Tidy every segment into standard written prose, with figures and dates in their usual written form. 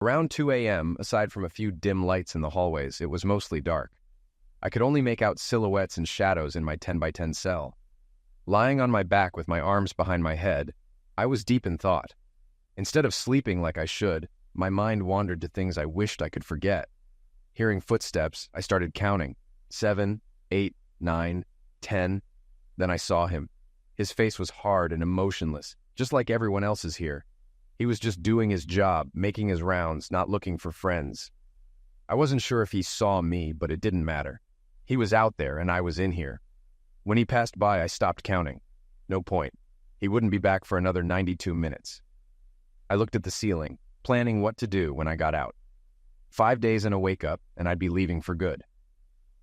Around 2 a.m., aside from a few dim lights in the hallways, it was mostly dark. I could only make out silhouettes and shadows in my 10 by 10 cell. Lying on my back with my arms behind my head, I was deep in thought. Instead of sleeping like I should, my mind wandered to things I wished I could forget. Hearing footsteps, I started counting. 7, 8, 9, 10. Then I saw him. His face was hard and emotionless, just like everyone else's here. He was just doing his job, making his rounds, not looking for friends. I wasn't sure if he saw me, but it didn't matter. He was out there, and I was in here. When he passed by, I stopped counting. No point. He wouldn't be back for another 92 minutes. I looked at the ceiling, planning what to do when I got out. 5 days and a wake-up, and I'd be leaving for good.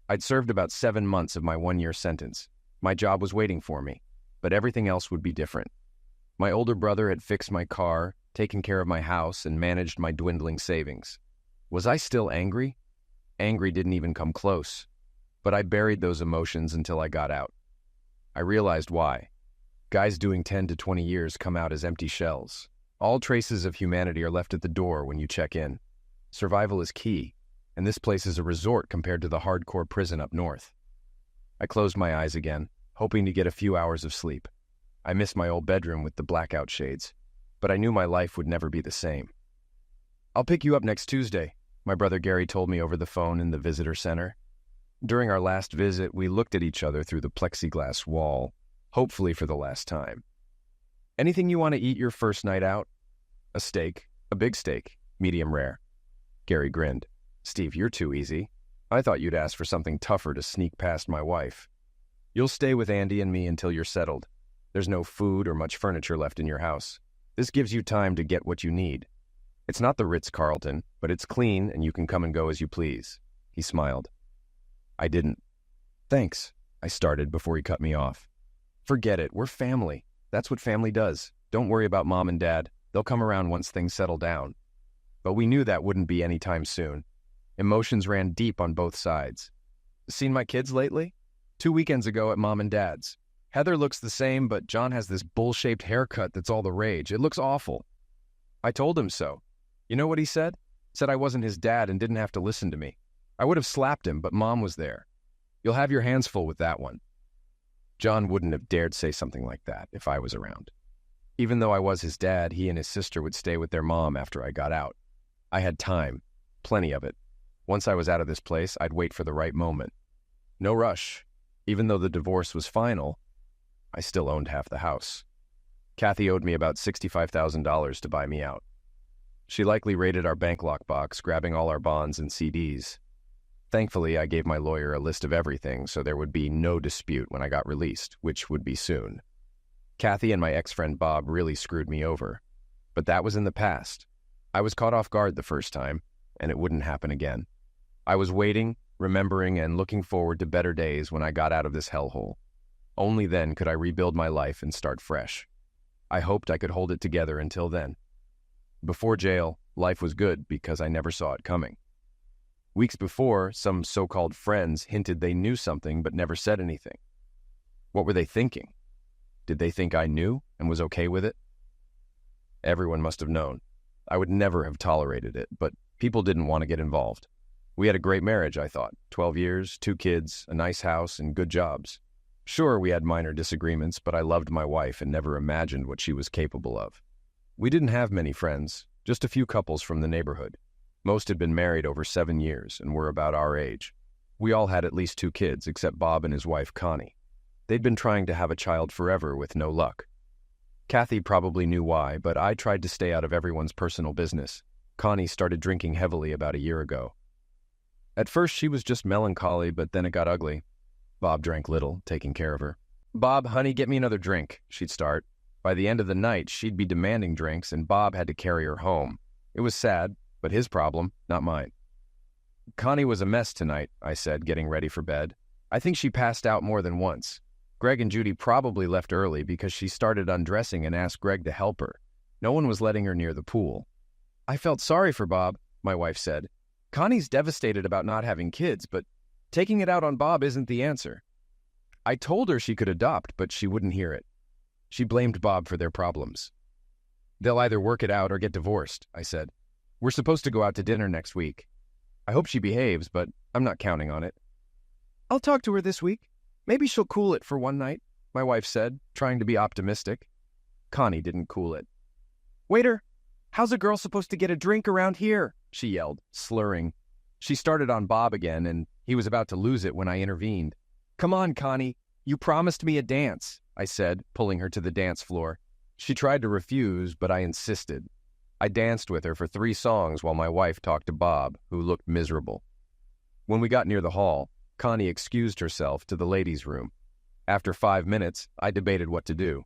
I'd served about 7 months of my 1-year sentence. My job was waiting for me, but everything else would be different. My older brother had fixed my car, taken care of my house, and managed my dwindling savings. Was I still angry? Angry didn't even come close. But I buried those emotions until I got out. I realized why. Guys doing 10 to 20 years come out as empty shells. All traces of humanity are left at the door when you check in. Survival is key, and this place is a resort compared to the hardcore prison up north. I closed my eyes again, hoping to get a few hours of sleep. I missed my old bedroom with the blackout shades, but I knew my life would never be the same. "I'll pick you up next Tuesday," my brother Gary told me over the phone in the visitor center. During our last visit, we looked at each other through the plexiglass wall, hopefully for the last time. "Anything you want to eat your first night out?" "A steak, a big steak, medium rare." Gary grinned. "Steve, you're too easy. I thought you'd ask for something tougher to sneak past my wife. You'll stay with Andy and me until you're settled. There's no food or much furniture left in your house. This gives you time to get what you need. It's not the Ritz-Carlton, but it's clean and you can come and go as you please." He smiled. I didn't. "Thanks," I started before he cut me off. "Forget it. We're family. That's what family does. Don't worry about Mom and Dad. They'll come around once things settle down." But we knew that wouldn't be any time soon. Emotions ran deep on both sides. "Seen my kids lately?" "2 weekends ago at Mom and Dad's. Heather looks the same, but John has this bowl-shaped haircut that's all the rage. It looks awful." I told him so. You know what he said? Said I wasn't his dad and didn't have to listen to me. I would have slapped him, but Mom was there. "You'll have your hands full with that one." John wouldn't have dared say something like that if I was around. Even though I was his dad, he and his sister would stay with their mom after I got out. I had time, plenty of it. Once I was out of this place, I'd wait for the right moment. No rush. Even though the divorce was final, I still owned half the house. Kathy owed me about $65,000 to buy me out. She likely raided our bank lockbox, grabbing all our bonds and CDs. Thankfully, I gave my lawyer a list of everything, so there would be no dispute when I got released, which would be soon. Kathy and my ex-friend Bob really screwed me over. But that was in the past. I was caught off guard the first time, and it wouldn't happen again. I was waiting, remembering, and looking forward to better days when I got out of this hellhole. Only then could I rebuild my life and start fresh. I hoped I could hold it together until then. Before jail, life was good because I never saw it coming. Weeks before, some so-called friends hinted they knew something but never said anything. What were they thinking? Did they think I knew and was okay with it? Everyone must have known. I would never have tolerated it, but people didn't want to get involved. We had a great marriage, I thought. 12 years, 2 kids, a nice house, and good jobs. Sure, we had minor disagreements, but I loved my wife and never imagined what she was capable of. We didn't have many friends, just a few couples from the neighborhood. Most had been married over 7 years and were about our age. We all had at least 2 kids, except Bob and his wife, Connie. They'd been trying to have a child forever with no luck. Kathy probably knew why, but I tried to stay out of everyone's personal business. Connie started drinking heavily about a year ago. At first, she was just melancholy, but then it got ugly. Bob drank little, taking care of her. "Bob, honey, get me another drink," she'd start. By the end of the night, she'd be demanding drinks, and Bob had to carry her home. It was sad, but his problem, not mine. "Connie was a mess tonight," I said, getting ready for bed. "I think she passed out more than once. Greg and Judy probably left early because she started undressing and asked Greg to help her. No one was letting her near the pool." "I felt sorry for Bob," my wife said. "Connie's devastated about not having kids, but taking it out on Bob isn't the answer." I told her she could adopt, but she wouldn't hear it. She blamed Bob for their problems. "They'll either work it out or get divorced," I said. We're supposed to go out to dinner next week. I hope she behaves, but I'm not counting on it. I'll talk to her this week. Maybe she'll cool it for one night, my wife said, trying to be optimistic. Connie didn't cool it. Waiter, how's a girl supposed to get a drink around here? She yelled, slurring. She started on Bob again, and he was about to lose it when I intervened. Come on, Connie. You promised me a dance, I said, pulling her to the dance floor. She tried to refuse, but I insisted. I danced with her for 3 songs while my wife talked to Bob, who looked miserable. When we got near the hall, Connie excused herself to the ladies' room. After 5 minutes, I debated what to do.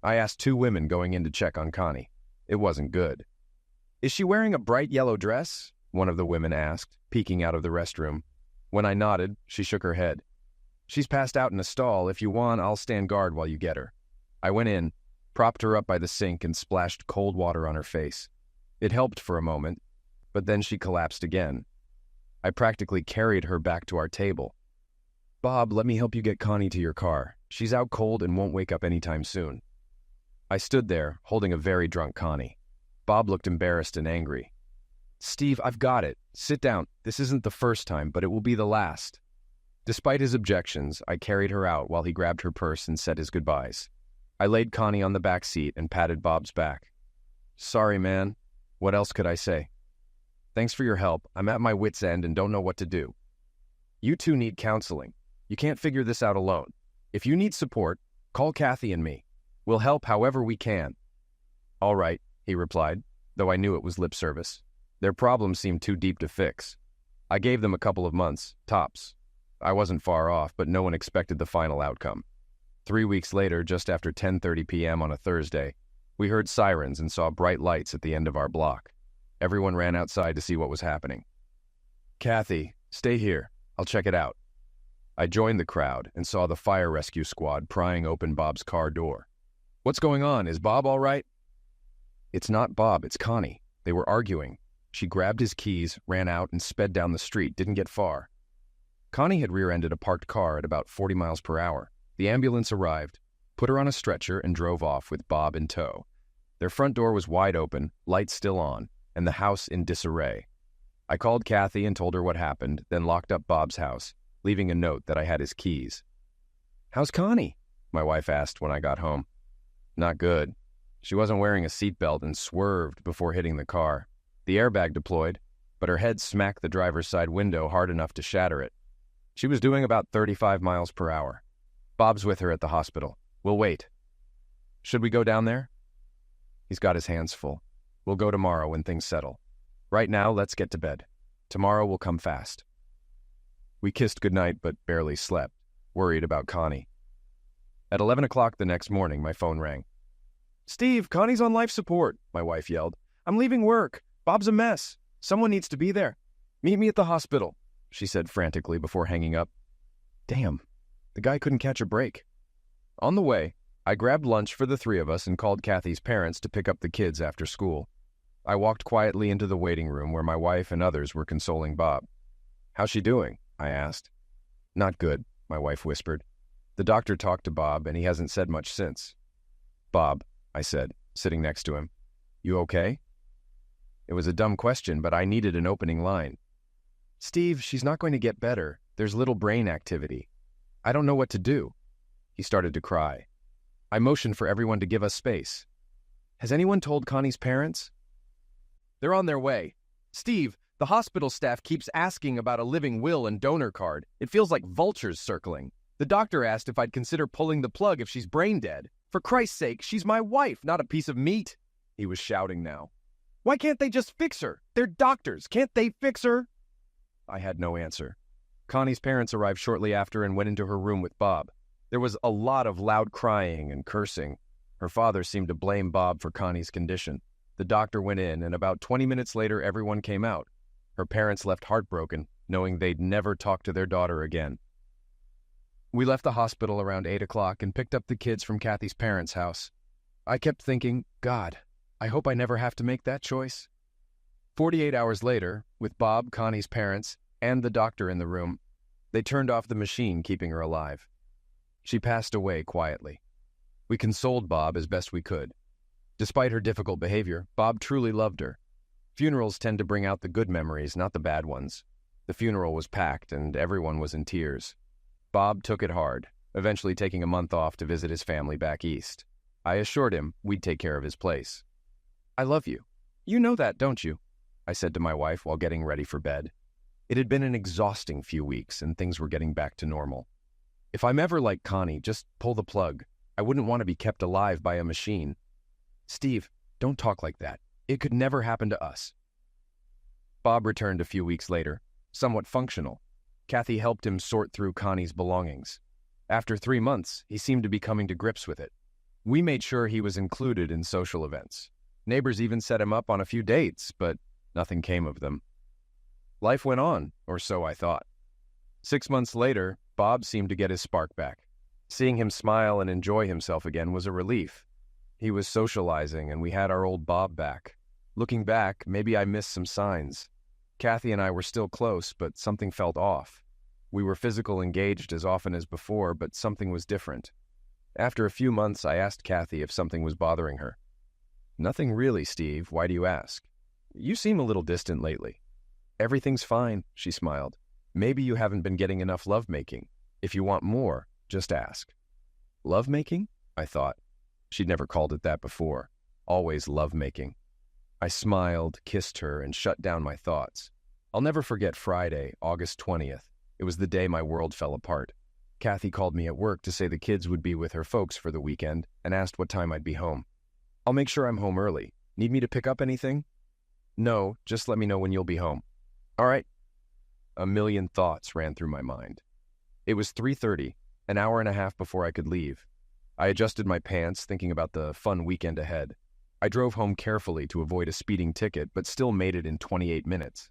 I asked 2 women going in to check on Connie. It wasn't good. Is she wearing a bright yellow dress? One of the women asked, peeking out of the restroom. When I nodded, she shook her head. She's passed out in a stall. If you want, I'll stand guard while you get her. I went in, propped her up by the sink, and splashed cold water on her face. It helped for a moment, but then she collapsed again. I practically carried her back to our table. Bob, let me help you get Connie to your car. She's out cold and won't wake up anytime soon. I stood there, holding a very drunk Connie. Bob looked embarrassed and angry. Steve, I've got it. Sit down. This isn't the first time, but it will be the last. Despite his objections, I carried her out while he grabbed her purse and said his goodbyes. I laid Connie on the back seat and patted Bob's back. Sorry, man. What else could I say? Thanks for your help. I'm at my wit's end and don't know what to do. You 2 need counseling. You can't figure this out alone. If you need support, call Kathy and me. We'll help however we can. All right, he replied, though I knew it was lip service. Their problem seemed too deep to fix. I gave them a couple of months, tops. I wasn't far off, but no one expected the final outcome. 3 weeks later, just after 10:30 p.m. on a Thursday, we heard sirens and saw bright lights at the end of our block. Everyone ran outside to see what was happening. Kathy, stay here. I'll check it out. I joined the crowd and saw the fire rescue squad prying open Bob's car door. What's going on? Is Bob all right? It's not Bob, it's Connie. They were arguing. She grabbed his keys, ran out, and sped down the street, didn't get far. Connie had rear-ended a parked car at about 40 miles per hour. The ambulance arrived, put her on a stretcher, and drove off with Bob in tow. Their front door was wide open, lights still on, and the house in disarray. I called Kathy and told her what happened, then locked up Bob's house, leaving a note that I had his keys. How's Connie? My wife asked when I got home. Not good. She wasn't wearing a seatbelt and swerved before hitting the car. The airbag deployed, but her head smacked the driver's side window hard enough to shatter it. She was doing about 35 miles per hour. Bob's with her at the hospital. We'll wait. Should we go down there? He's got his hands full. We'll go tomorrow when things settle. Right now, let's get to bed. Tomorrow will come fast. We kissed goodnight but barely slept, worried about Connie. At 11 o'clock the next morning, my phone rang. Steve, Connie's on life support, my wife yelled. I'm leaving work. Bob's a mess. Someone needs to be there. Meet me at the hospital, she said frantically before hanging up. Damn, the guy couldn't catch a break. On the way, I grabbed lunch for the 3 of us and called Kathy's parents to pick up the kids after school. I walked quietly into the waiting room where my wife and others were consoling Bob. How's she doing? I asked. Not good, my wife whispered. The doctor talked to Bob and he hasn't said much since. Bob, I said, sitting next to him. You okay? It was a dumb question, but I needed an opening line. Steve, she's not going to get better. There's little brain activity. I don't know what to do. He started to cry. I motioned for everyone to give us space. Has anyone told Connie's parents? They're on their way. Steve, the hospital staff keeps asking about a living will and donor card. It feels like vultures circling. The doctor asked if I'd consider pulling the plug if she's brain dead. For Christ's sake, she's my wife, not a piece of meat. He was shouting now. Why can't they just fix her? They're doctors. Can't they fix her? I had no answer. Connie's parents arrived shortly after and went into her room with Bob. There was a lot of loud crying and cursing. Her father seemed to blame Bob for Connie's condition. The doctor went in, and about 20 minutes later, everyone came out. Her parents left heartbroken, knowing they'd never talk to their daughter again. We left the hospital around 8 o'clock and picked up the kids from Kathy's parents' house. I kept thinking, God, I hope I never have to make that choice. 48 hours later, with Bob, Connie's parents, and the doctor in the room, they turned off the machine keeping her alive. She passed away quietly. We consoled Bob as best we could. Despite her difficult behavior, Bob truly loved her. Funerals tend to bring out the good memories, not the bad ones. The funeral was packed, and everyone was in tears. Bob took it hard, eventually taking a month off to visit his family back east. I assured him we'd take care of his place. "I love you. You know that, don't you?" I said to my wife while getting ready for bed. It had been an exhausting few weeks, and things were getting back to normal. If I'm ever like Connie, just pull the plug. I wouldn't want to be kept alive by a machine. "Steve, don't talk like that. It could never happen to us." Bob returned a few weeks later, somewhat functional. Kathy helped him sort through Connie's belongings. After 3 months, he seemed to be coming to grips with it. We made sure he was included in social events. Neighbors even set him up on a few dates, but nothing came of them. Life went on, or so I thought. 6 months later, Bob seemed to get his spark back. Seeing him smile and enjoy himself again was a relief. He was socializing, and we had our old Bob back. Looking back, maybe I missed some signs. Kathy and I were still close, but something felt off. We were physically engaged as often as before, but something was different. After a few months, I asked Kathy if something was bothering her. "Nothing really, Steve. Why do you ask?" "You seem a little distant lately." "Everything's fine," she smiled. "Maybe you haven't been getting enough lovemaking. If you want more, just ask." Lovemaking? I thought. She'd never called it that before. Always lovemaking. I smiled, kissed her, and shut down my thoughts. I'll never forget Friday, August 20th. It was the day my world fell apart. Kathy called me at work to say the kids would be with her folks for the weekend and asked what time I'd be home. "I'll make sure I'm home early. Need me to pick up anything?" "No, just let me know when you'll be home." "All right." A million thoughts ran through my mind. It was 3:30, an hour and a half before I could leave. I adjusted my pants, thinking about the fun weekend ahead. I drove home carefully to avoid a speeding ticket, but still made it in 28 minutes.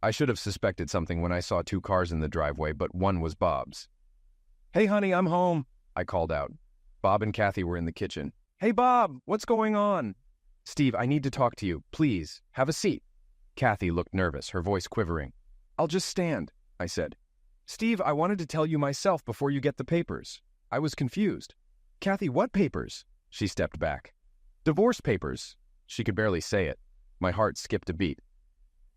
I should have suspected something when I saw 2 cars in the driveway, but one was Bob's. "Hey, honey, I'm home," I called out. Bob and Kathy were in the kitchen. "Hey, Bob, what's going on?" "Steve, I need to talk to you. Please, have a seat." Kathy looked nervous, her voice quivering. "I'll just stand," I said. "Steve, I wanted to tell you myself before you get the papers." I was confused. "Kathy, what papers?" She stepped back. "Divorce papers." She could barely say it. My heart skipped a beat.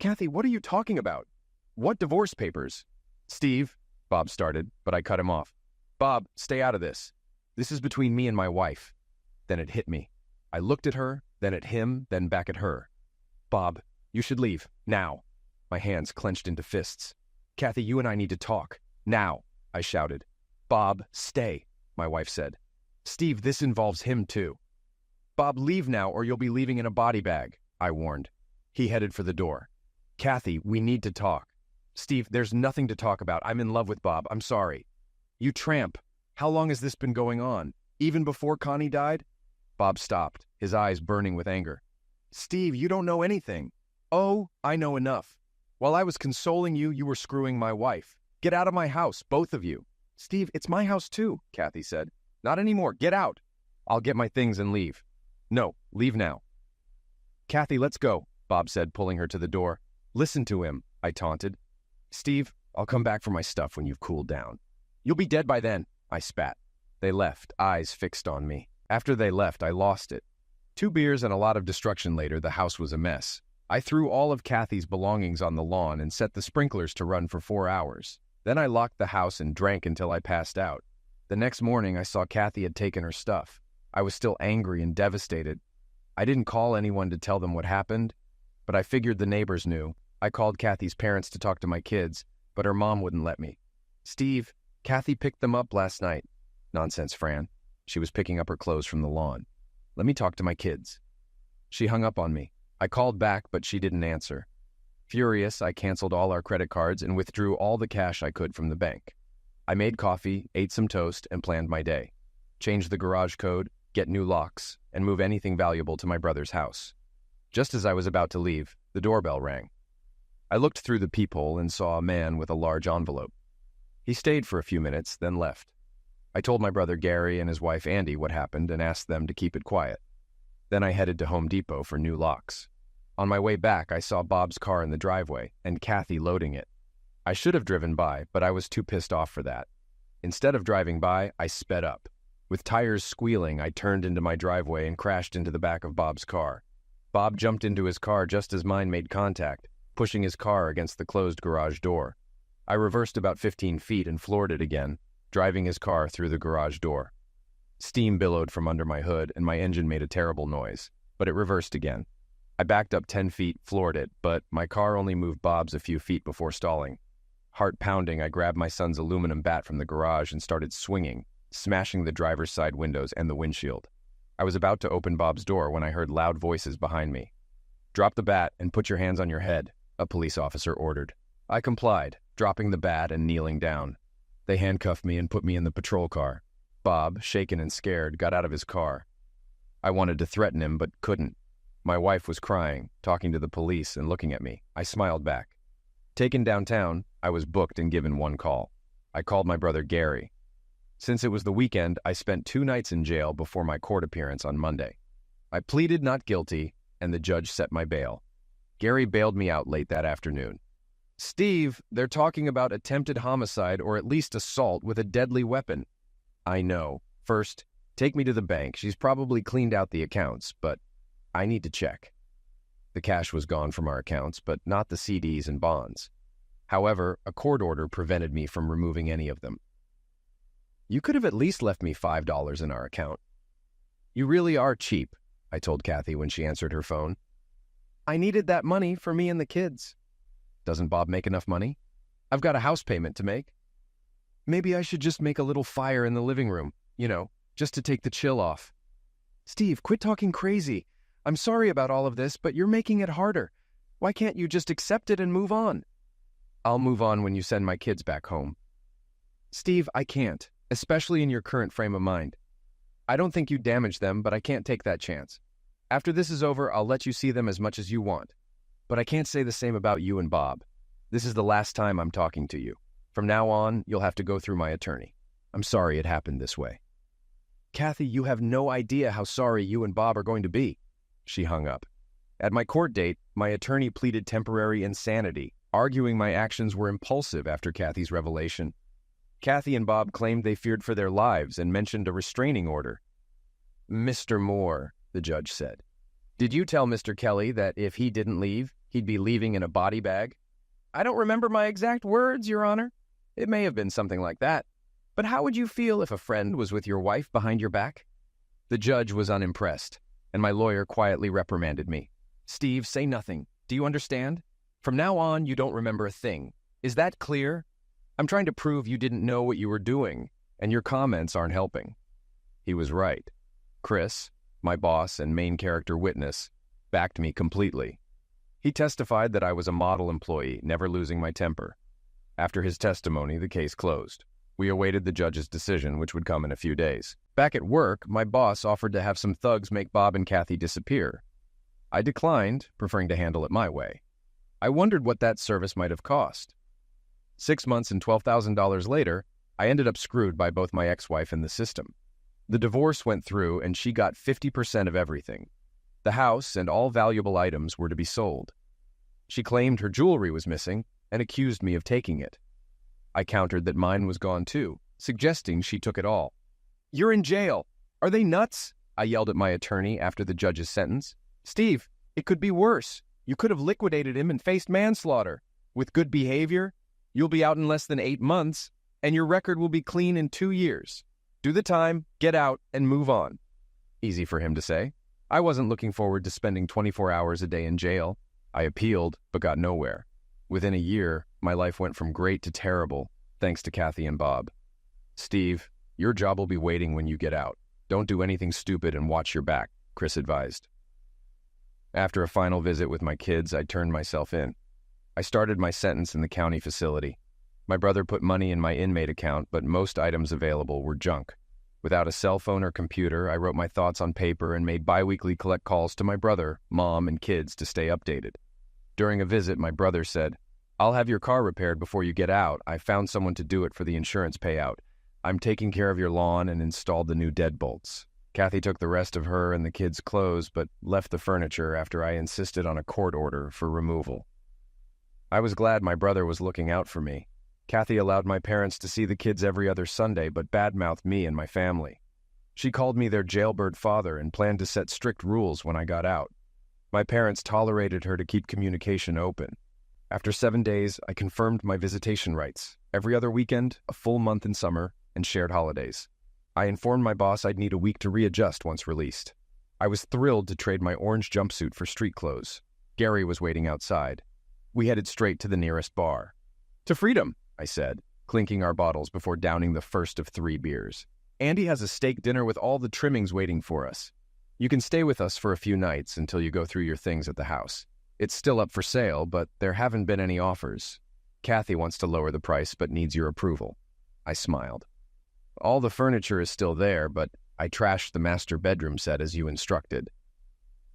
"Kathy, what are you talking about? What divorce papers?" "Steve," Bob started, but I cut him off. "Bob, stay out of this. This is between me and my wife." Then it hit me. I looked at her, then at him, then back at her. "Bob, you should leave, now." My hands clenched into fists. "Kathy, you and I need to talk. Now," I shouted. "Bob, stay," my wife said. "Steve, this involves him too." "Bob, leave now or you'll be leaving in a body bag," I warned. He headed for the door. "Kathy, we need to talk." "Steve, there's nothing to talk about. I'm in love with Bob. I'm sorry." "You tramp. How long has this been going on? Even before Connie died?" Bob stopped, his eyes burning with anger. "Steve, you don't know anything." "Oh, I know enough. While I was consoling you, you were screwing my wife. Get out of my house, both of you." "Steve, it's my house too," Kathy said. "Not anymore. Get out." "I'll get my things and leave." "No, leave now." "Kathy, let's go," Bob said, pulling her to the door. "Listen to him," I taunted. "Steve, I'll come back for my stuff when you've cooled down." "You'll be dead by then," I spat. They left, eyes fixed on me. After they left, I lost it. 2 beers and a lot of destruction later, the house was a mess. I threw all of Kathy's belongings on the lawn and set the sprinklers to run for 4 hours. Then I locked the house and drank until I passed out. The next morning, I saw Kathy had taken her stuff. I was still angry and devastated. I didn't call anyone to tell them what happened, but I figured the neighbors knew. I called Kathy's parents to talk to my kids, but her mom wouldn't let me. "Steve, Kathy picked them up last night." "Nonsense, Fran." She was picking up her clothes from the lawn. "Let me talk to my kids." She hung up on me. I called back, but she didn't answer. Furious, I canceled all our credit cards and withdrew all the cash I could from the bank. I made coffee, ate some toast, and planned my day. Change the garage code, get new locks, and move anything valuable to my brother's house. Just as I was about to leave, the doorbell rang. I looked through the peephole and saw a man with a large envelope. He stayed for a few minutes, then left. I told my brother Gary and his wife Andy what happened and asked them to keep it quiet. Then I headed to Home Depot for new locks. On my way back, I saw Bob's car in the driveway and Kathy loading it. I should have driven by, but I was too pissed off for that. Instead of driving by, I sped up. With tires squealing, I turned into my driveway and crashed into the back of Bob's car. Bob jumped into his car just as mine made contact, pushing his car against the closed garage door. I reversed about 15 feet and floored it again, driving his car through the garage door. Steam billowed from under my hood, and my engine made a terrible noise, but it reversed again. I backed up 10 feet, floored it, but my car only moved Bob's a few feet before stalling. Heart pounding, I grabbed my son's aluminum bat from the garage and started swinging, smashing the driver's side windows and the windshield. I was about to open Bob's door when I heard loud voices behind me. "Drop the bat and put your hands on your head," a police officer ordered. I complied, dropping the bat and kneeling down. They handcuffed me and put me in the patrol car. Bob, shaken and scared, got out of his car. I wanted to threaten him, but couldn't. My wife was crying, talking to the police and looking at me. I smiled back. Taken downtown, I was booked and given one call. I called my brother Gary. Since it was the weekend, I spent 2 nights in jail before my court appearance on Monday. I pleaded not guilty, and the judge set my bail. Gary bailed me out late that afternoon. "Steve, they're talking about attempted homicide or at least assault with a deadly weapon." "I know. First, take me to the bank. She's probably cleaned out the accounts, but I need to check." The cash was gone from our accounts, but not the CDs and bonds. However, a court order prevented me from removing any of them. "You could have at least left me $5 in our account." "You really are cheap," I told Kathy when she answered her phone. "I needed that money for me and the kids." "Doesn't Bob make enough money?" "I've got a house payment to make." "Maybe I should just make a little fire in the living room, just to take the chill off." "Steve, quit talking crazy. I'm sorry about all of this, but you're making it harder. Why can't you just accept it and move on?" "I'll move on when you send my kids back home." "Steve, I can't, especially in your current frame of mind. I don't think you damaged them, but I can't take that chance. After this is over, I'll let you see them as much as you want. But I can't say the same about you and Bob. This is the last time I'm talking to you. From now on, you'll have to go through my attorney. I'm sorry it happened this way." "Kathy, you have no idea how sorry you and Bob are going to be." She hung up. At my court date, my attorney pleaded temporary insanity, arguing my actions were impulsive after Kathy's revelation. Kathy and Bob claimed they feared for their lives and mentioned a restraining order. "Mr. Moore," the judge said, "did you tell Mr. Kelly that if he didn't leave, he'd be leaving in a body bag?" "I don't remember my exact words, Your Honor. It may have been something like that. But how would you feel if a friend was with your wife behind your back?" The judge was unimpressed, and my lawyer quietly reprimanded me. "Steve, say nothing. Do you understand? From now on, you don't remember a thing. Is that clear? I'm trying to prove you didn't know what you were doing, and your comments aren't helping." He was right. Chris, my boss and main character witness, backed me completely. He testified that I was a model employee, never losing my temper. After his testimony, the case closed. We awaited the judge's decision, which would come in a few days. Back at work, my boss offered to have some thugs make Bob and Kathy disappear. I declined, preferring to handle it my way. I wondered what that service might have cost. 6 months and $12,000 later, I ended up screwed by both my ex-wife and the system. The divorce went through, and she got 50% of everything. The house and all valuable items were to be sold. She claimed her jewelry was missing and accused me of taking it. I countered that mine was gone too, suggesting she took it all. "You're in jail. Are they nuts?" I yelled at my attorney after the judge's sentence. "Steve, it could be worse. You could have liquidated him and faced manslaughter. With good behavior, you'll be out in less than 8 months, and your record will be clean in 2 years. Do the time, get out, and move on." Easy for him to say. I wasn't looking forward to spending 24 hours a day in jail. I appealed, but got nowhere. Within a year, my life went from great to terrible, thanks to Kathy and Bob. "Steve, your job will be waiting when you get out. Don't do anything stupid and watch your back," Chris advised. After a final visit with my kids, I turned myself in. I started my sentence in the county facility. My brother put money in my inmate account, but most items available were junk. Without a cell phone or computer, I wrote my thoughts on paper and made biweekly collect calls to my brother, mom, and kids to stay updated. During a visit, my brother said, "I'll have your car repaired before you get out. I found someone to do it for the insurance payout. I'm taking care of your lawn and installed the new deadbolts." Kathy took the rest of her and the kids' clothes, but left the furniture after I insisted on a court order for removal. I was glad my brother was looking out for me. Kathy allowed my parents to see the kids every other Sunday, but badmouthed me and my family. She called me their jailbird father and planned to set strict rules when I got out. My parents tolerated her to keep communication open. After 7 days, I confirmed my visitation rights. Every other weekend, a full month in summer, and shared holidays. I informed my boss I'd need a week to readjust once released. I was thrilled to trade my orange jumpsuit for street clothes. Gary was waiting outside. We headed straight to the nearest bar. "To freedom," I said, clinking our bottles before downing the first of 3 beers. "Andy has a steak dinner with all the trimmings waiting for us. You can stay with us for a few nights until you go through your things at the house. It's still up for sale, but there haven't been any offers. Kathy wants to lower the price but needs your approval." I smiled. "All the furniture is still there, but I trashed the master bedroom set as you instructed."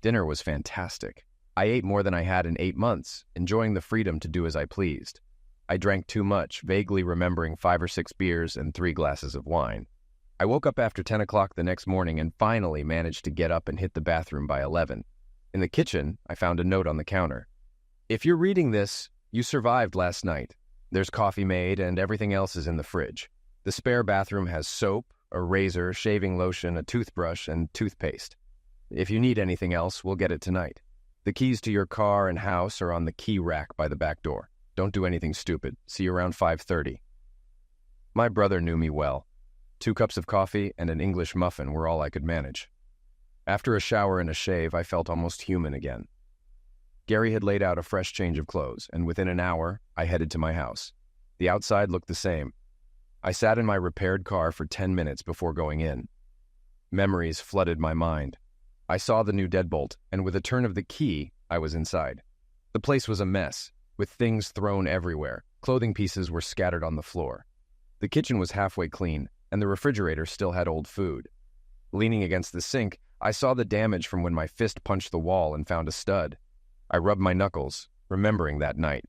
Dinner was fantastic. I ate more than I had in 8 months, enjoying the freedom to do as I pleased. I drank too much, vaguely remembering 5 or 6 beers and 3 glasses of wine. I woke up after 10 o'clock the next morning and finally managed to get up and hit the bathroom by 11. In the kitchen, I found a note on the counter. "If you're reading this, you survived last night. There's coffee made and everything else is in the fridge. The spare bathroom has soap, a razor, shaving lotion, a toothbrush, and toothpaste. If you need anything else, we'll get it tonight. The keys to your car and house are on the key rack by the back door. Don't do anything stupid. See you around 5:30. My brother knew me well. 2 cups of coffee and an English muffin were all I could manage. After a shower and a shave, I felt almost human again. Gary had laid out a fresh change of clothes, and within an hour, I headed to my house. The outside looked the same. I sat in my repaired car for 10 minutes before going in. Memories flooded my mind. I saw the new deadbolt, and with a turn of the key, I was inside. The place was a mess, with things thrown everywhere. Clothing pieces were scattered on the floor. The kitchen was halfway clean, and the refrigerator still had old food. Leaning against the sink, I saw the damage from when my fist punched the wall and found a stud. I rubbed my knuckles, remembering that night.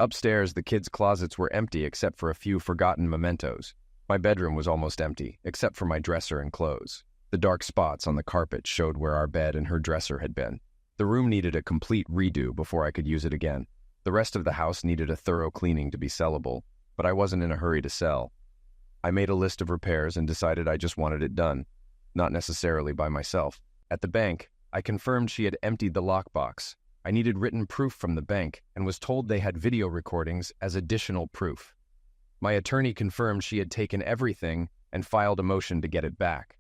Upstairs, the kids' closets were empty except for a few forgotten mementos. My bedroom was almost empty, except for my dresser and clothes. The dark spots on the carpet showed where our bed and her dresser had been. The room needed a complete redo before I could use it again. The rest of the house needed a thorough cleaning to be sellable, but I wasn't in a hurry to sell. I made a list of repairs and decided I just wanted it done. Not necessarily by myself. At the bank, I confirmed she had emptied the lockbox. I needed written proof from the bank and was told they had video recordings as additional proof. My attorney confirmed she had taken everything and filed a motion to get it back.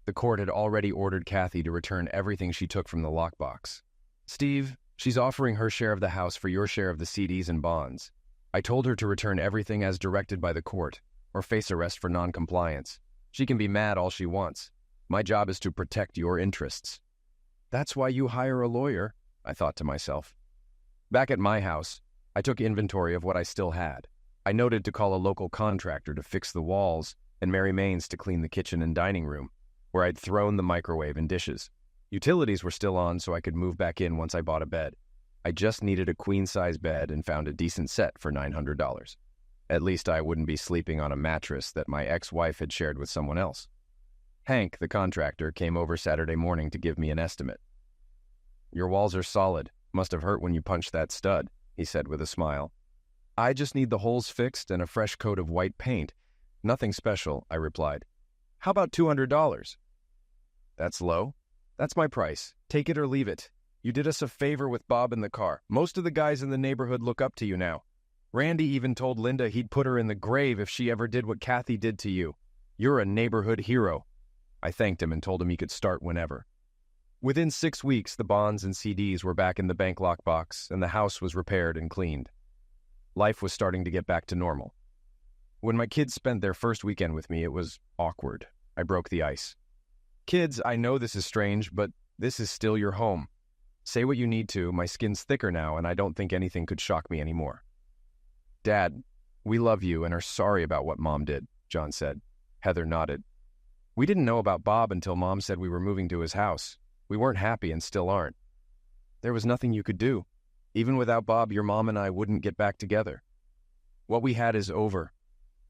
The court had already ordered Kathy to return everything she took from the lockbox. "Steve, she's offering her share of the house for your share of the CDs and bonds. I told her to return everything as directed by the court, or face arrest for non-compliance. She can be mad all she wants. My job is to protect your interests." "That's why you hire a lawyer," I thought to myself. Back at my house, I took inventory of what I still had. I noted to call a local contractor to fix the walls and Mary Main's to clean the kitchen and dining room, where I'd thrown the microwave and dishes. Utilities were still on so I could move back in once I bought a bed. I just needed a queen-size bed and found a decent set for $900. At least I wouldn't be sleeping on a mattress that my ex-wife had shared with someone else. Hank, the contractor, came over Saturday morning to give me an estimate. "Your walls are solid. Must have hurt when you punched that stud," he said with a smile. "I just need the holes fixed and a fresh coat of white paint. Nothing special," I replied. "How about $200? "That's low. That's my price. Take it or leave it. You did us a favor with Bob in the car. Most of the guys in the neighborhood look up to you now. Randy even told Linda he'd put her in the grave if she ever did what Kathy did to you. You're a neighborhood hero." I thanked him and told him he could start whenever. Within 6 weeks, the bonds and CDs were back in the bank lockbox, and the house was repaired and cleaned. Life was starting to get back to normal. When my kids spent their first weekend with me, it was awkward. I broke the ice. "Kids, I know this is strange, but this is still your home. Say what you need to. My skin's thicker now, and I don't think anything could shock me anymore." "Dad, we love you and are sorry about what Mom did," John said. Heather nodded. "We didn't know about Bob until Mom said we were moving to his house. We weren't happy and still aren't. There was nothing you could do. Even without Bob, your mom and I wouldn't get back together. What we had is over.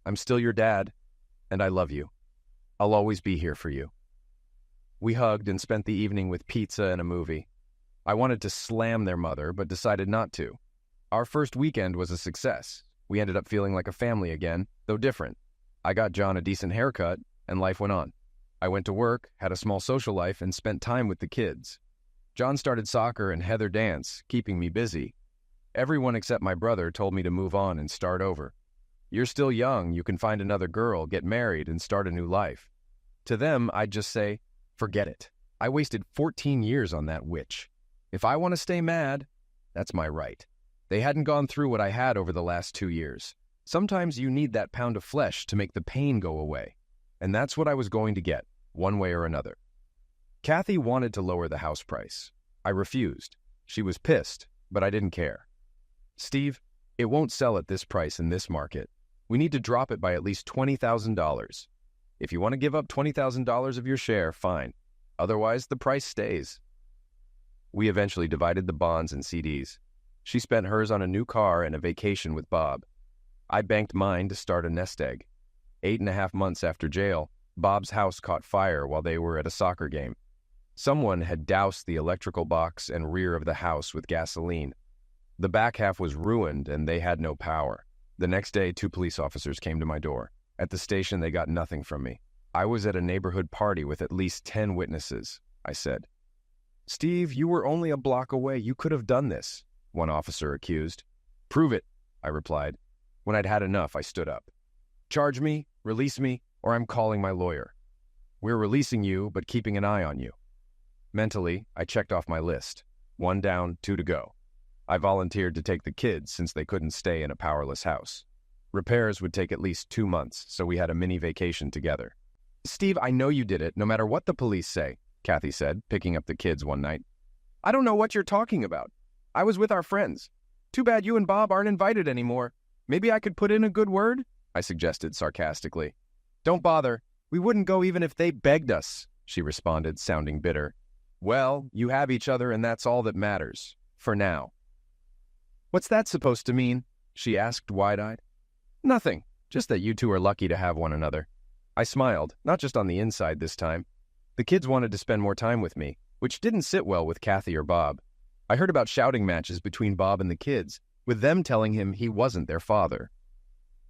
I'm still your dad, and I love you. I'll always be here for you." We hugged and spent the evening with pizza and a movie. I wanted to slam their mother, but decided not to. Our first weekend was a success. We ended up feeling like a family again, though different. I got John a decent haircut, and life went on. I went to work, had a small social life, and spent time with the kids. John started soccer and Heather dance, keeping me busy. Everyone except my brother told me to move on and start over. You're still young, you can find another girl, get married, and start a new life. To them, I'd just say, forget it. I wasted 14 years on that witch. If I want to stay mad, that's my right. They hadn't gone through what I had over the last 2 years. Sometimes you need that pound of flesh to make the pain go away. And that's what I was going to get, one way or another. Kathy wanted to lower the house price. I refused. She was pissed, but I didn't care. Steve, it won't sell at this price in this market. We need to drop it by at least $20,000. If you want to give up $20,000 of your share, fine. Otherwise, the price stays. We eventually divided the bonds and CDs. She spent hers on a new car and a vacation with Bob. I banked mine to start a nest egg. 8.5 months after jail, Bob's house caught fire while they were at a soccer game. Someone had doused the electrical box and rear of the house with gasoline. The back half was ruined and they had no power. The next day, 2 police officers came to my door. At the station, they got nothing from me. I was at a neighborhood party with at least 10 witnesses, I said. Steve, you were only a block away. You could have done this, one officer accused. Prove it, I replied. When I'd had enough, I stood up. Charge me, release me, or I'm calling my lawyer. We're releasing you, but keeping an eye on you. Mentally, I checked off my list. 1 down, 2 to go. I volunteered to take the kids since they couldn't stay in a powerless house. Repairs would take at least 2 months, so we had a mini vacation together. Steve, I know you did it, no matter what the police say, Kathy said, picking up the kids one night. I don't know what you're talking about. I was with our friends. Too bad you and Bob aren't invited anymore. Maybe I could put in a good word? I suggested sarcastically. Don't bother. We wouldn't go even if they begged us, she responded, sounding bitter. Well, you have each other and that's all that matters. For now. What's that supposed to mean? She asked, wide-eyed. Nothing. Just that you two are lucky to have one another. I smiled, not just on the inside this time. The kids wanted to spend more time with me, which didn't sit well with Kathy or Bob. I heard about shouting matches between Bob and the kids, with them telling him he wasn't their father.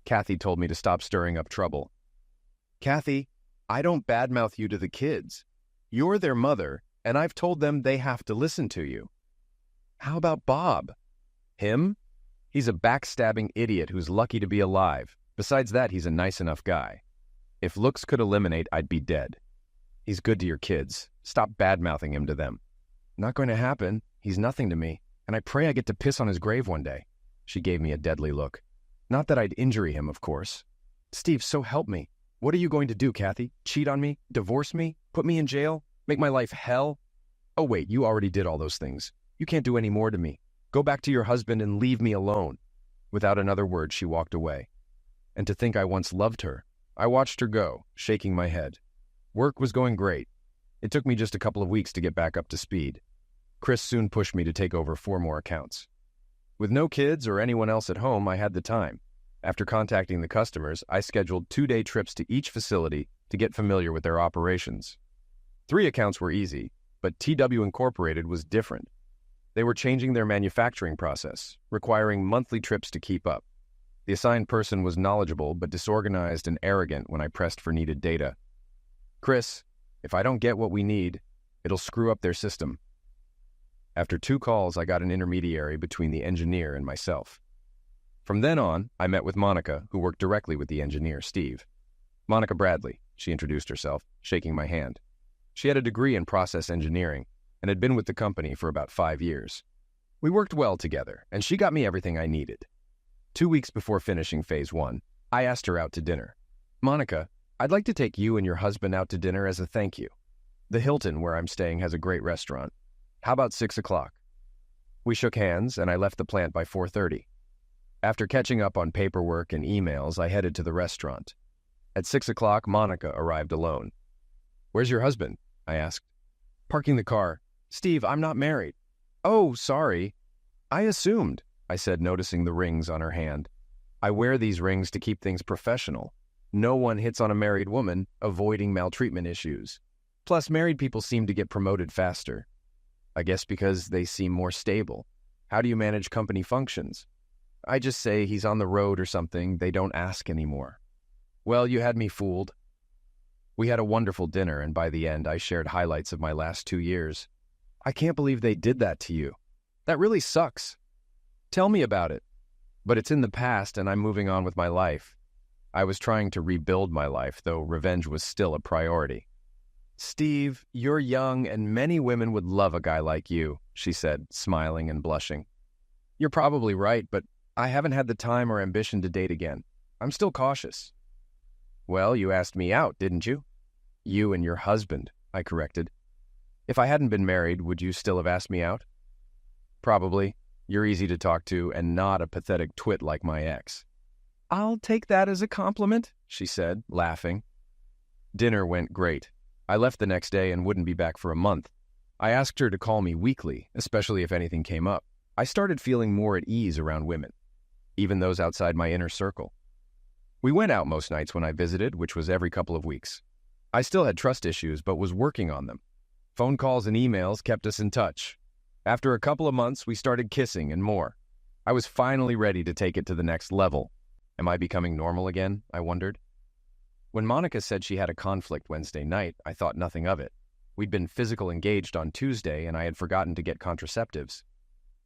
Kathy told me to stop stirring up trouble. Kathy, I don't badmouth you to the kids. You're their mother, and I've told them they have to listen to you. How about Bob? Him? He's a backstabbing idiot who's lucky to be alive. Besides that, he's a nice enough guy. If looks could eliminate, I'd be dead. He's good to your kids. Stop badmouthing him to them. Not going to happen. He's nothing to me, and I pray I get to piss on his grave one day. She gave me a deadly look. Not that I'd injury him, of course. Steve, so help me. What are you going to do, Kathy? Cheat on me? Divorce me? Put me in jail? Make my life hell? Oh, wait, you already did all those things. You can't do any more to me. Go back to your husband and leave me alone. Without another word, she walked away. And to think I once loved her. I watched her go, shaking my head. Work was going great. It took me just a couple of weeks to get back up to speed. Chris soon pushed me to take over 4 more accounts. With no kids or anyone else at home, I had the time. After contacting the customers, I scheduled 2-day trips to each facility to get familiar with their operations. 3 accounts were easy, but TW Incorporated was different. They were changing their manufacturing process, requiring monthly trips to keep up. The assigned person was knowledgeable but disorganized and arrogant when I pressed for needed data. Chris, if I don't get what we need, it'll screw up their system. After 2 calls, I got an intermediary between the engineer and myself. From then on, I met with Monica, who worked directly with the engineer, Steve. Monica Bradley, she introduced herself, shaking my hand. She had a degree in process engineering and had been with the company for about 5 years. We worked well together, and she got me everything I needed. 2 weeks before finishing Phase 1, I asked her out to dinner. Monica, I'd like to take you and your husband out to dinner as a thank you. The Hilton, where I'm staying, has a great restaurant. How about 6 o'clock? We shook hands, and I left the plant by 4:30. After catching up on paperwork and emails, I headed to the restaurant. At 6 o'clock, Monica arrived alone. Where's your husband? I asked. Parking the car. Steve, I'm not married. Oh, sorry. I assumed, I said, noticing the rings on her hand. I wear these rings to keep things professional. No one hits on a married woman, avoiding maltreatment issues. Plus, married people seem to get promoted faster. I guess because they seem more stable. How do you manage company functions? I just say he's on the road or something. They don't ask anymore. Well, you had me fooled. We had a wonderful dinner, and by the end, I shared highlights of my last 2 years. I can't believe they did that to you. That really sucks. Tell me about it. But it's in the past and I'm moving on with my life. I was trying to rebuild my life, though revenge was still a priority. Steve, you're young and many women would love a guy like you, she said, smiling and blushing. You're probably right, but I haven't had the time or ambition to date again. I'm still cautious. Well, you asked me out, didn't you? You and your husband, I corrected. If I hadn't been married, would you still have asked me out? Probably. You're easy to talk to and not a pathetic twit like my ex. I'll take that as a compliment, she said, laughing. Dinner went great. I left the next day and wouldn't be back for a month. I asked her to call me weekly, especially if anything came up. I started feeling more at ease around women, even those outside my inner circle. We went out most nights when I visited, which was every couple of weeks. I still had trust issues, but was working on them. Phone calls and emails kept us in touch. After a couple of months, we started kissing and more. I was finally ready to take it to the next level. Am I becoming normal again? I wondered. When Monica said she had a conflict Wednesday night, I thought nothing of it. We'd been physical engaged on Tuesday, and I had forgotten to get contraceptives.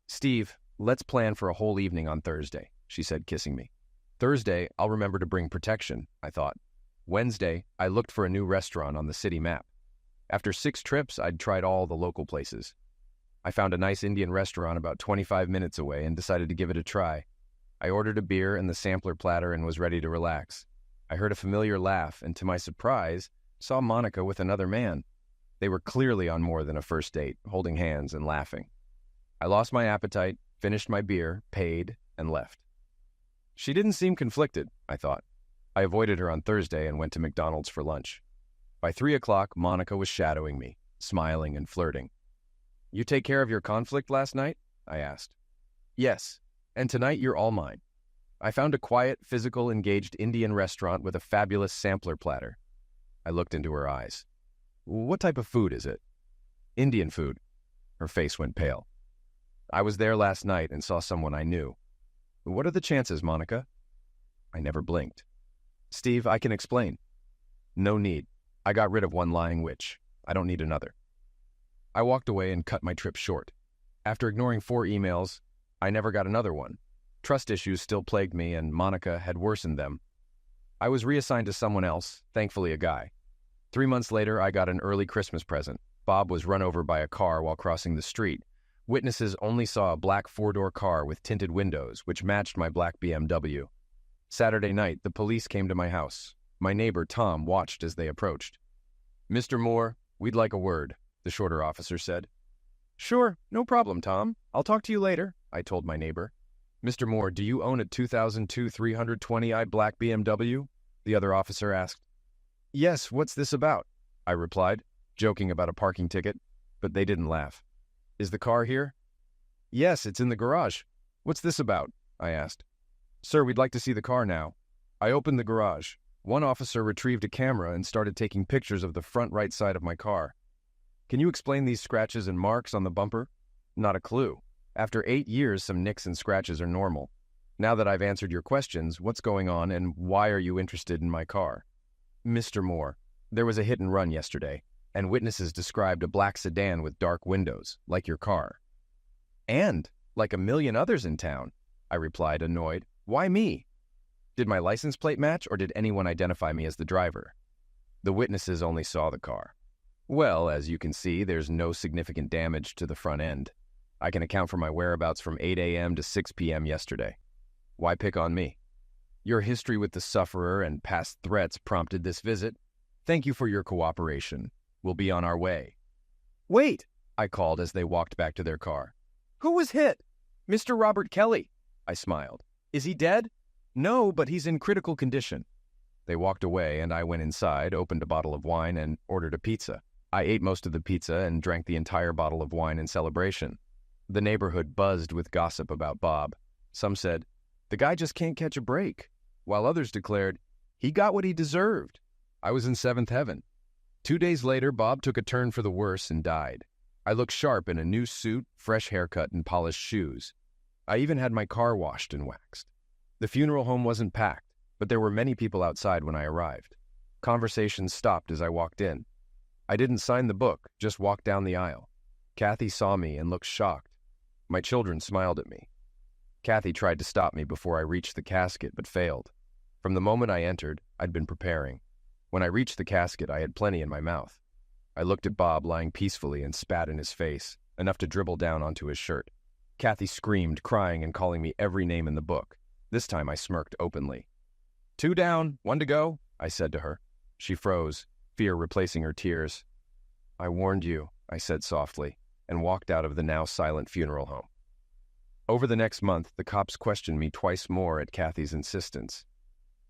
Steve, let's plan for a whole evening on Thursday, she said, kissing me. Thursday, I'll remember to bring protection, I thought. Wednesday, I looked for a new restaurant on the city map. After 6 trips, I'd tried all the local places. I found a nice Indian restaurant about 25 minutes away and decided to give it a try. I ordered a beer and the sampler platter and was ready to relax. I heard a familiar laugh and, to my surprise, saw Monica with another man. They were clearly on more than a first date, holding hands and laughing. I lost my appetite, finished my beer, paid, and left. She didn't seem conflicted, I thought. I avoided her on Thursday and went to McDonald's for lunch. By 3 o'clock, Monica was shadowing me, smiling and flirting. You take care of your conflict last night? I asked. Yes, and tonight you're all mine. I found a quiet, physical, engaged Indian restaurant with a fabulous sampler platter. I looked into her eyes. What type of food is it? Indian food. Her face went pale. I was there last night and saw someone I knew. What are the chances, Monica? I never blinked. Steve, I can explain. No need. I got rid of one lying witch. I don't need another. I walked away and cut my trip short. After ignoring 4 emails, I never got another one. Trust issues still plagued me, and Monica had worsened them. I was reassigned to someone else, thankfully a guy. 3 months later, I got an early Christmas present. Bob was run over by a car while crossing the street. Witnesses only saw a black 4-door car with tinted windows, which matched my black BMW. Saturday night, the police came to my house. My neighbor, Tom, watched as they approached. Mr. Moore, we'd like a word, the shorter officer said. Sure, no problem, Tom. I'll talk to you later, I told my neighbor. Mr. Moore, do you own a 2002 320i black BMW? The other officer asked. Yes, what's this about? I replied, joking about a parking ticket, but they didn't laugh. Is the car here? Yes, it's in the garage. What's this about? I asked. Sir, we'd like to see the car now. I opened the garage. One officer retrieved a camera and started taking pictures of the front right side of my car. Can you explain these scratches and marks on the bumper? Not a clue. After 8 years, some nicks and scratches are normal. Now that I've answered your questions, what's going on and why are you interested in my car? Mr. Moore, there was a hit and run yesterday, and witnesses described a black sedan with dark windows, like your car. And like a million others in town, I replied, annoyed. Why me? Did my license plate match, or did anyone identify me as the driver? The witnesses only saw the car. Well, as you can see, there's no significant damage to the front end. I can account for my whereabouts from 8 a.m. to 6 p.m. yesterday. Why pick on me? Your history with the sufferer and past threats prompted this visit. Thank you for your cooperation. We'll be on our way. Wait, I called as they walked back to their car. Who was hit? Mr. Robert Kelly, I smiled. Is he dead? No, but he's in critical condition. They walked away, and I went inside, opened a bottle of wine, and ordered a pizza. I ate most of the pizza and drank the entire bottle of wine in celebration. The neighborhood buzzed with gossip about Bob. Some said, the guy just can't catch a break, while others declared, he got what he deserved. I was in seventh heaven. 2 days later, Bob took a turn for the worse and died. I looked sharp in a new suit, fresh haircut, and polished shoes. I even had my car washed and waxed. The funeral home wasn't packed, but there were many people outside when I arrived. Conversations stopped as I walked in. I didn't sign the book, just walked down the aisle. Kathy saw me and looked shocked. My children smiled at me. Kathy tried to stop me before I reached the casket, but failed. From the moment I entered, I'd been preparing. When I reached the casket, I had plenty in my mouth. I looked at Bob lying peacefully and spat in his face, enough to dribble down onto his shirt. Kathy screamed, crying and calling me every name in the book. This time I smirked openly. 2 down, 1 to go, I said to her. She froze, fear replacing her tears. I warned you, I said softly, and walked out of the now silent funeral home. Over the next month, the cops questioned me twice more at Kathy's insistence.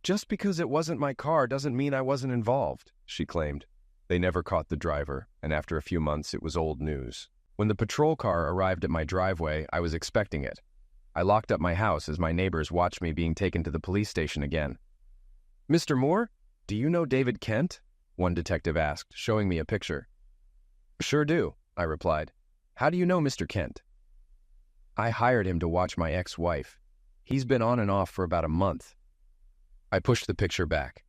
Just because it wasn't my car doesn't mean I wasn't involved, she claimed. They never caught the driver, and after a few months it was old news. When the patrol car arrived at my driveway, I was expecting it. I locked up my house as my neighbors watched me being taken to the police station again. Mr. Moore, do you know David Kent? One detective asked, showing me a picture. Sure do, I replied. How do you know Mr. Kent? I hired him to watch my ex-wife. He's been on and off for about a month. I pushed the picture back.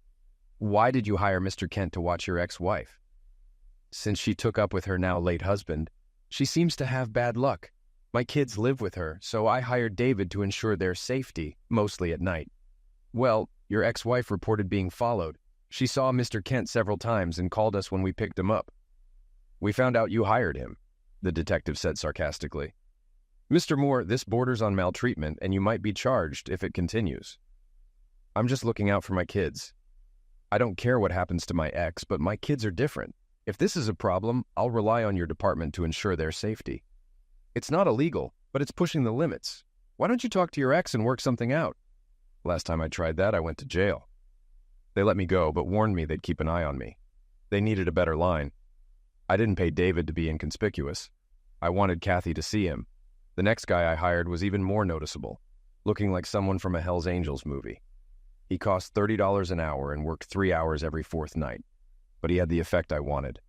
Why did you hire Mr. Kent to watch your ex-wife? Since she took up with her now late husband, she seems to have bad luck. My kids live with her, so I hired David to ensure their safety, mostly at night. Well, your ex-wife reported being followed. She saw Mr. Kent several times and called us when we picked him up. We found out you hired him, the detective said sarcastically. Mr. Moore, this borders on maltreatment, and you might be charged if it continues. I'm just looking out for my kids. I don't care what happens to my ex, but my kids are different. If this is a problem, I'll rely on your department to ensure their safety. It's not illegal, but it's pushing the limits. Why don't you talk to your ex and work something out? Last time I tried that, I went to jail. They let me go, but warned me they'd keep an eye on me. They needed a better line. I didn't pay David to be inconspicuous. I wanted Kathy to see him. The next guy I hired was even more noticeable, looking like someone from a Hell's Angels movie. He cost $30 an hour and worked 3 hours every 4th night. But he had the effect I wanted.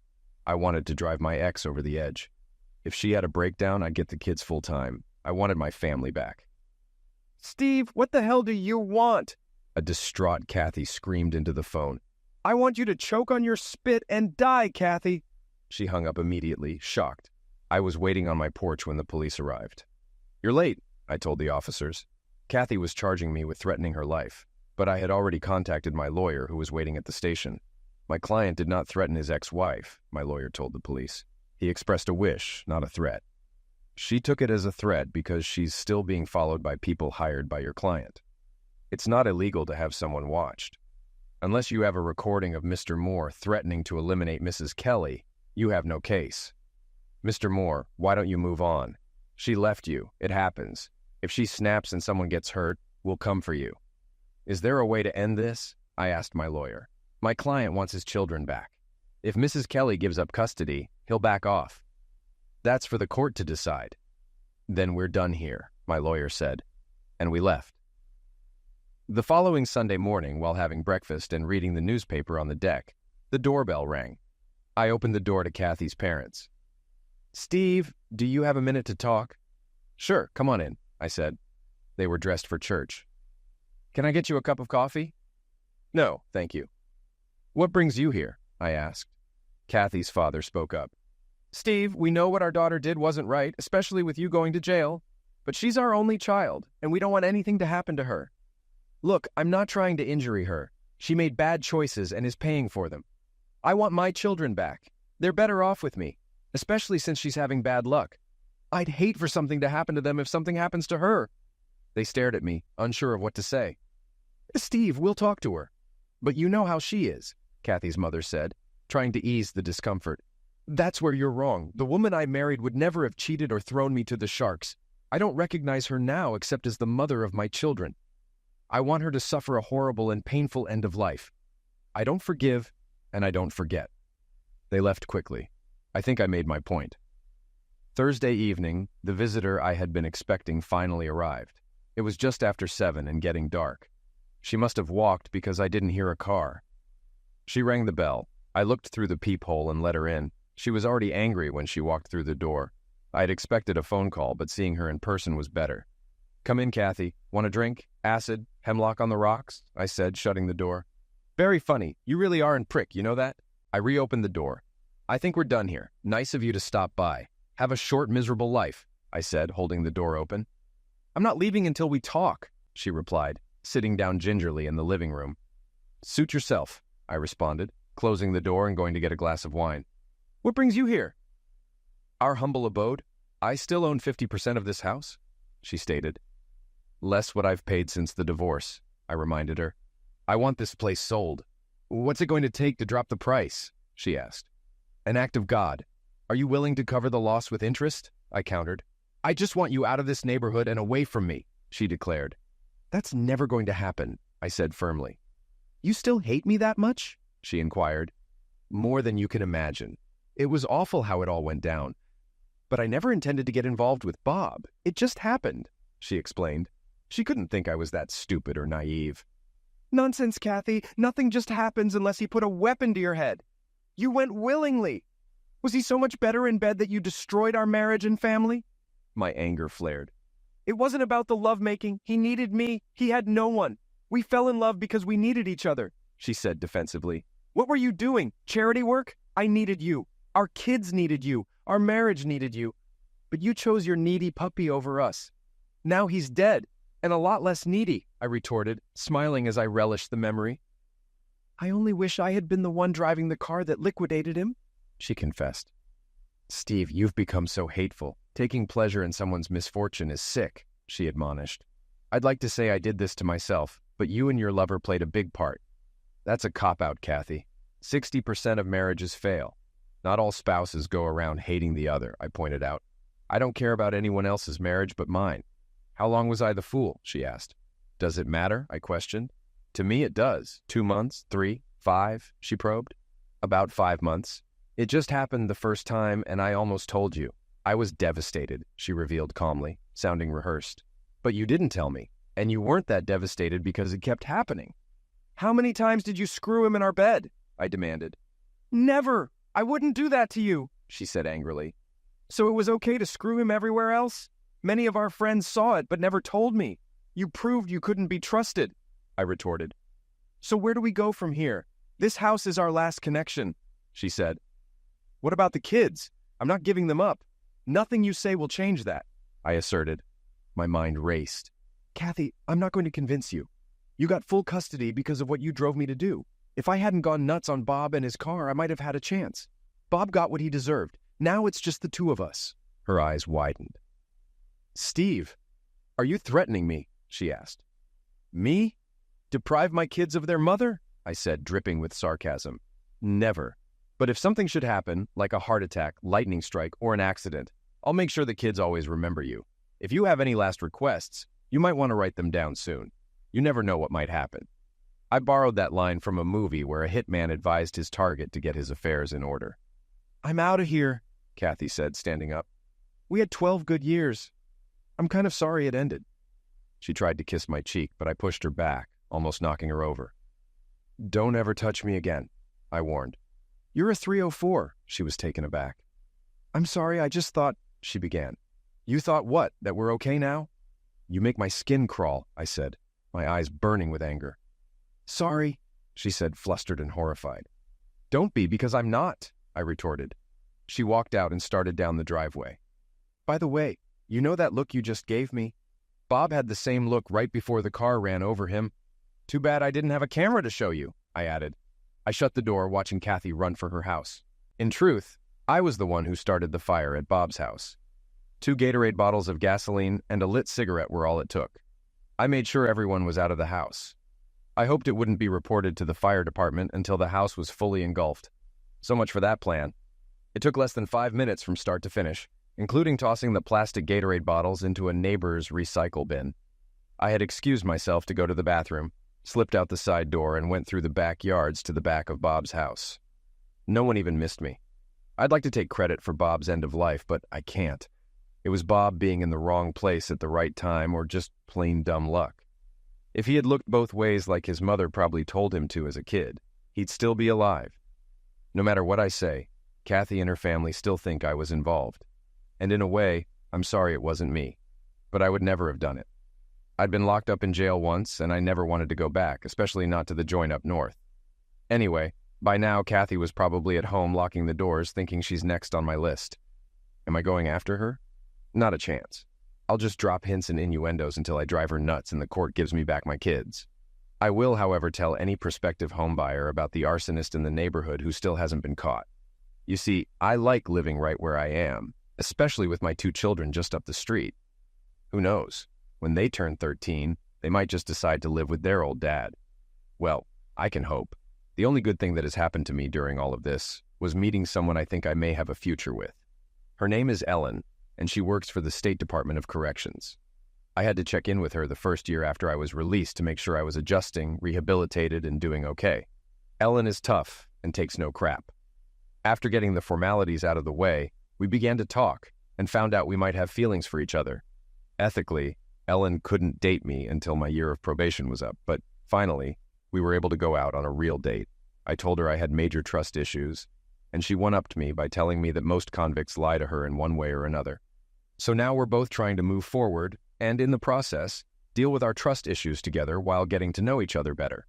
I wanted to drive my ex over the edge. If she had a breakdown, I'd get the kids full time. I wanted my family back. Steve, what the hell do you want? A distraught Kathy screamed into the phone. I want you to choke on your spit and die, Kathy. She hung up immediately, shocked. I was waiting on my porch when the police arrived. You're late, I told the officers. Kathy was charging me with threatening her life, but I had already contacted my lawyer who was waiting at the station. My client did not threaten his ex-wife, my lawyer told the police. He expressed a wish, not a threat. She took it as a threat because she's still being followed by people hired by your client. It's not illegal to have someone watched. Unless you have a recording of Mr. Moore threatening to eliminate Mrs. Kelly, you have no case. Mr. Moore, why don't you move on? She left you. It happens. If she snaps and someone gets hurt, we'll come for you. Is there a way to end this? I asked my lawyer. My client wants his children back. If Mrs. Kelly gives up custody, he'll back off. That's for the court to decide. Then we're done here, my lawyer said, and we left. The following Sunday morning, while having breakfast and reading the newspaper on the deck, the doorbell rang. I opened the door to Kathy's parents. Steve, do you have a minute to talk? Sure, come on in, I said. They were dressed for church. Can I get you a cup of coffee? No, thank you. What brings you here? I asked. Kathy's father spoke up. Steve, we know what our daughter did wasn't right, especially with you going to jail. But she's our only child, and we don't want anything to happen to her. Look, I'm not trying to injure her. She made bad choices and is paying for them. I want my children back. They're better off with me, especially since she's having bad luck. I'd hate for something to happen to them if something happens to her. They stared at me, unsure of what to say. Steve, we'll talk to her. But you know how she is, Kathy's mother said, trying to ease the discomfort. That's where you're wrong. The woman I married would never have cheated or thrown me to the sharks. I don't recognize her now except as the mother of my children. I want her to suffer a horrible and painful end of life. I don't forgive, and I don't forget. They left quickly. I think I made my point. Thursday evening, the visitor I had been expecting finally arrived. It was just after 7 and getting dark. She must have walked because I didn't hear a car. She rang the bell. I looked through the peephole and let her in. She was already angry when she walked through the door. I had expected a phone call, but seeing her in person was better. Come in, Kathy. Want a drink? Acid? Hemlock on the rocks? I said, shutting the door. Very funny. You really are in prick, you know that? I reopened the door. I think we're done here. Nice of you to stop by. Have a short, miserable life, I said, holding the door open. I'm not leaving until we talk, she replied, sitting down gingerly in the living room. Suit yourself, I responded, closing the door and going to get a glass of wine. What brings you here? Our humble abode. I still own 50% of this house, she stated. Less what I've paid since the divorce, I reminded her. I want this place sold. What's it going to take to drop the price? She asked. An act of God. Are you willing to cover the loss with interest? I countered. I just want you out of this neighborhood and away from me, she declared. That's never going to happen, I said firmly. You still hate me that much? She inquired. More than you can imagine. It was awful how it all went down. But I never intended to get involved with Bob. It just happened, she explained. She couldn't think I was that stupid or naive. Nonsense, Kathy. Nothing just happens unless he put a weapon to your head. You went willingly. Was he so much better in bed that you destroyed our marriage and family? My anger flared. It wasn't about the lovemaking. He needed me. He had no one. We fell in love because we needed each other, she said defensively. What were you doing? Charity work? I needed you. Our kids needed you. Our marriage needed you. But you chose your needy puppy over us. Now he's dead, and a lot less needy, I retorted, smiling as I relished the memory. I only wish I had been the one driving the car that liquidated him, she confessed. Steve, you've become so hateful. Taking pleasure in someone's misfortune is sick, she admonished. I'd like to say I did this to myself, but you and your lover played a big part. That's a cop-out, Kathy. 60% of marriages fail. Not all spouses go around hating the other, I pointed out. I don't care about anyone else's marriage but mine. How long was I the fool? She asked. Does it matter? I questioned. To me it does. 2 months? 3? 5? She probed. About 5 months. It just happened the first time, and I almost told you. I was devastated, she revealed calmly, sounding rehearsed. But you didn't tell me, and you weren't that devastated because it kept happening. How many times did you screw him in our bed? I demanded. Never! I wouldn't do that to you, she said angrily. So it was okay to screw him everywhere else? Many of our friends saw it but never told me. You proved you couldn't be trusted, I retorted. So where do we go from here? This house is our last connection, she said. What about the kids? I'm not giving them up. Nothing you say will change that, I asserted. My mind raced. Kathy, I'm not going to convince you. You got full custody because of what you drove me to do. If I hadn't gone nuts on Bob and his car, I might have had a chance. Bob got what he deserved. Now it's just the two of us. Her eyes widened. Steve, are you threatening me? She asked. Me? Deprive my kids of their mother? I said, dripping with sarcasm. Never. But if something should happen, like a heart attack, lightning strike, or an accident, I'll make sure the kids always remember you. If you have any last requests, you might want to write them down soon. You never know what might happen. I borrowed that line from a movie where a hitman advised his target to get his affairs in order. I'm out of here, Kathy said, standing up. We had 12 good years. I'm kind of sorry it ended. She tried to kiss my cheek, but I pushed her back, almost knocking her over. Don't ever touch me again, I warned. You're a 304, she was taken aback. I'm sorry, I just thought, she began. You thought what, that we're okay now? You make my skin crawl, I said, my eyes burning with anger. Sorry, she said, flustered and horrified. Don't be, because I'm not, I retorted. She walked out and started down the driveway. By the way, you know that look you just gave me? Bob had the same look right before the car ran over him. Too bad I didn't have a camera to show you, I added. I shut the door, watching Kathy run for her house. In truth, I was the one who started the fire at Bob's house. 2 Gatorade bottles of gasoline and a lit cigarette were all it took. I made sure everyone was out of the house. I hoped it wouldn't be reported to the fire department until the house was fully engulfed. So much for that plan. It took less than 5 minutes from start to finish, including tossing the plastic Gatorade bottles into a neighbor's recycle bin. I had excused myself to go to the bathroom, slipped out the side door, and went through the backyards to the back of Bob's house. No one even missed me. I'd like to take credit for Bob's end of life, but I can't. It was Bob being in the wrong place at the right time, or just plain dumb luck. If he had looked both ways like his mother probably told him to as a kid, he'd still be alive. No matter what I say, Kathy and her family still think I was involved. And in a way, I'm sorry it wasn't me. But I would never have done it. I'd been locked up in jail once, and I never wanted to go back, especially not to the joint up north. Anyway, by now Kathy was probably at home locking the doors, thinking she's next on my list. Am I going after her? Not a chance. I'll just drop hints and innuendos until I drive her nuts and the court gives me back my kids. I will, however, tell any prospective homebuyer about the arsonist in the neighborhood who still hasn't been caught. You see, I like living right where I am, especially with my 2 children just up the street. Who knows? When they turn 13, they might just decide to live with their old dad. Well, I can hope. The only good thing that has happened to me during all of this was meeting someone I think I may have a future with. Her name is Ellen, and she works for the State Department of Corrections. I had to check in with her the first year after I was released to make sure I was adjusting, rehabilitated, and doing okay. Ellen is tough and takes no crap. After getting the formalities out of the way, we began to talk and found out we might have feelings for each other. Ethically, Ellen couldn't date me until my year of probation was up, but finally, we were able to go out on a real date. I told her I had major trust issues, and she one-upped me by telling me that most convicts lie to her in one way or another. So now we're both trying to move forward, and in the process, deal with our trust issues together while getting to know each other better.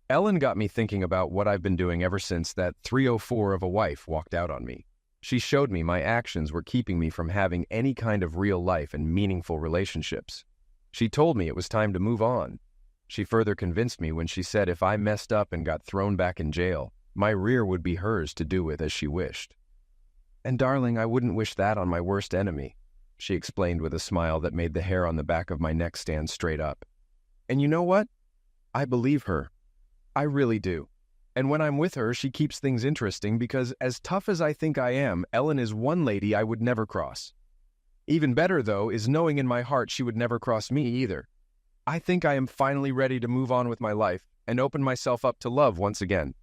Ellen got me thinking about what I've been doing ever since that 304 of a wife walked out on me. She showed me my actions were keeping me from having any kind of real life and meaningful relationships. She told me it was time to move on. She further convinced me when she said if I messed up and got thrown back in jail, my rear would be hers to do with as she wished. And darling, I wouldn't wish that on my worst enemy, she explained with a smile that made the hair on the back of my neck stand straight up. And you know what? I believe her. I really do. And when I'm with her, she keeps things interesting because as tough as I think I am, Ellen is one lady I would never cross. Even better, though, is knowing in my heart she would never cross me either. I think I am finally ready to move on with my life and open myself up to love once again.